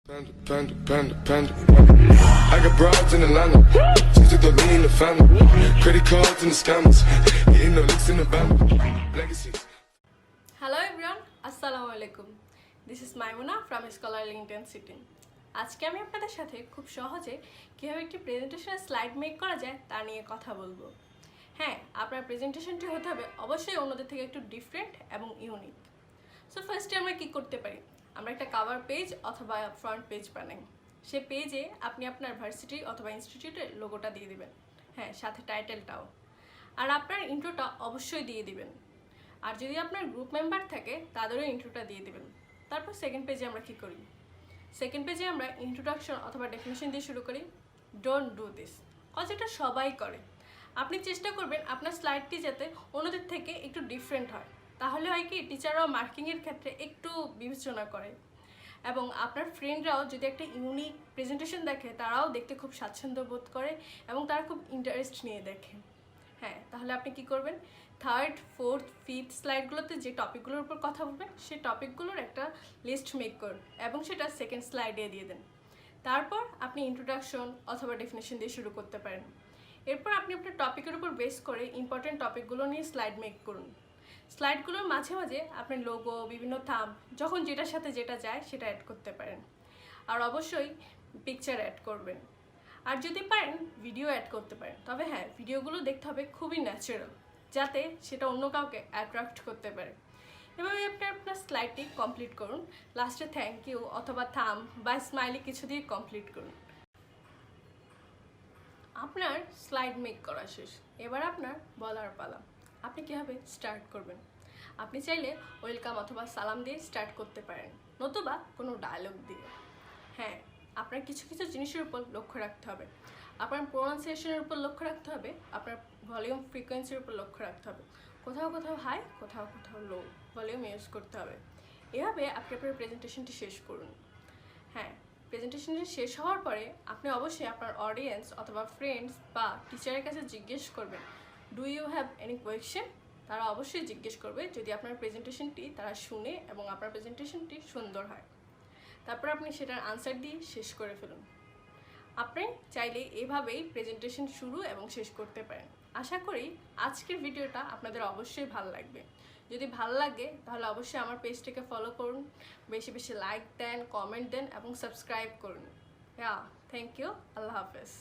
Panda. I got broads in Atlanta. Just to throw me in the family. Credit cards and the scammers. Getting no licks in the band. Legacies. Hello everyone, Assalamu alaikum. This is Maimuna from Scholarly Intensity. আজকে আমি আপনাদের সাথে খুব সহজে কিভাবে একটি প্রেজেন্টেশনের slide make করা যায় তা নিয়ে কথা বলবো। হ্যাঁ, আপনার প্রেজেন্টেশনটি হতে হবে অবশ্যই অন্যদের থেকে একটু ডিফারেন্ট এবং ইউনিক। সো ফার্স্টে আমরা কি করতে পারি? আমরা একটা কভার পেজ অথবা ফ্রন্ট পেজ বানাই। সে পেজে আপনি আপনার ভার্সিটি অথবা ইনস্টিটিউটের লোগোটা দিয়ে দিবেন, হ্যাঁ, সাথে টাইটেলটাও, আর আপনার ইন্ট্রোটা অবশ্যই দিয়ে দিবেন। আর যদি আপনার গ্রুপ মেম্বার থাকে তাদেরও ইন্ট্রোটা দিয়ে দিবেন। তারপর সেকেন্ড পেজে আমরা কি করি? সেকেন্ড পেজে আমরা ইন্ট্রোডাকশন অথবা ডেফিনেশন দিয়ে শুরু করি। ডোন্ট ডু দিস, কজ এটা সবাই করে। আপনি চেষ্টা করবেন আপনার স্লাইডটি যাতে অন্যদের থেকে একটু ডিফারেন্ট হয়। তাহলে হয় কি, টিচাররাও মার্কিংয়ের ক্ষেত্রে একটু বিবেচনা করে এবং আপনার ফ্রেন্ডরাও যদি একটা ইউনিক প্রেজেন্টেশন দেখে তারাও দেখতে খুব স্বাচ্ছন্দ্য বোধ করে এবং তারা খুব ইন্টারেস্ট নিয়ে দেখে। হ্যাঁ, তাহলে আপনি কি করবেন? থার্ড, ফোর্থ, ফিফথ স্লাইডগুলোতে যে টপিকগুলোর উপর কথা বলবেন সেই টপিকগুলোর একটা লিস্ট মেক করুন এবং সেটা সেকেন্ড স্লাইডে দিয়ে দেন। তারপর আপনি ইন্ট্রোডাকশন অথবা ডেফিনেশন দিয়ে শুরু করতে পারেন। এরপর আপনি আপনার টপিকের উপর বেস করে ইম্পর্টেন্ট টপিকগুলো নিয়ে স্লাইড মেক করুন। স্লাইডগুলোর মাঝে মাঝে আপনি লোগো, বিভিন্ন থাম্ব, যখন যেটার সাথে যেটা যায় সেটা অ্যাড করতে পারেন। আর অবশ্যই পিকচার অ্যাড করবেন। আর যদি পারেন ভিডিও অ্যাড করতে পারেন। তবে হ্যাঁ, ভিডিওগুলো দেখতে হবে খুবই ন্যাচারাল, যাতে সেটা অন্য কাউকে অ্যাট্রাক্ট করতে পারে। এভাবে আপনি আপনার স্লাইডটি কমপ্লিট করুন। লাস্টে থ্যাংক ইউ অথবা থাম্ব বা স্মাইলি কিছু দিয়ে কমপ্লিট করুন। আপনার স্লাইড মেক করা শেষ, এবার আপনার বলার পালা। আপনি কীভাবে স্টার্ট করবেন? আপনি চাইলে ওয়েলকাম অথবা সালাম দিয়ে স্টার্ট করতে পারেন, নতুবা কোনো ডায়লগ দিয়ে। হ্যাঁ, আপনার কিছু কিছু জিনিসের উপর লক্ষ্য রাখতে হবে। আপনার প্রোনাউন্সিয়েশনের উপর লক্ষ্য রাখতে হবে, আপনার ভলিউম ফ্রিকোয়েন্সির উপর লক্ষ্য রাখতে হবে। কোথাও কোথাও হাই, কোথাও কোথাও লো ভলিউম ইউজ করতে হবে। এভাবে আপনি আপনার প্রেজেন্টেশনটি শেষ করুন। হ্যাঁ, প্রেজেন্টেশনটি শেষ হওয়ার পরে আপনি অবশ্যই আপনার অডিয়েন্স অথবা ফ্রেন্ডস বা টিচারের কাছে জিজ্ঞেস করবেন, do you have any question? তারা অবশ্যই জিজ্ঞেস করবে যদি আপনার প্রেজেন্টেশনটি তারা শুনে এবং আপনার প্রেজেন্টেশনটি সুন্দর হয়। তারপর আপনি সেটার আনসার দিয়ে শেষ করে ফেলুন। আপনি চাইলে এভাবেই প্রেজেন্টেশন শুরু এবং শেষ করতে পারেন। আশা করি আজকের ভিডিওটা আপনাদের অবশ্যই ভালো লাগবে। যদি ভালো লাগে তাহলে অবশ্যই আমার পেজটাকে ফলো করুন, বেশি বেশি লাইক দেন, কমেন্ট দেন এবং সাবস্ক্রাইব করুন। থ্যাংক ইউ, আল্লাহ হাফেজ।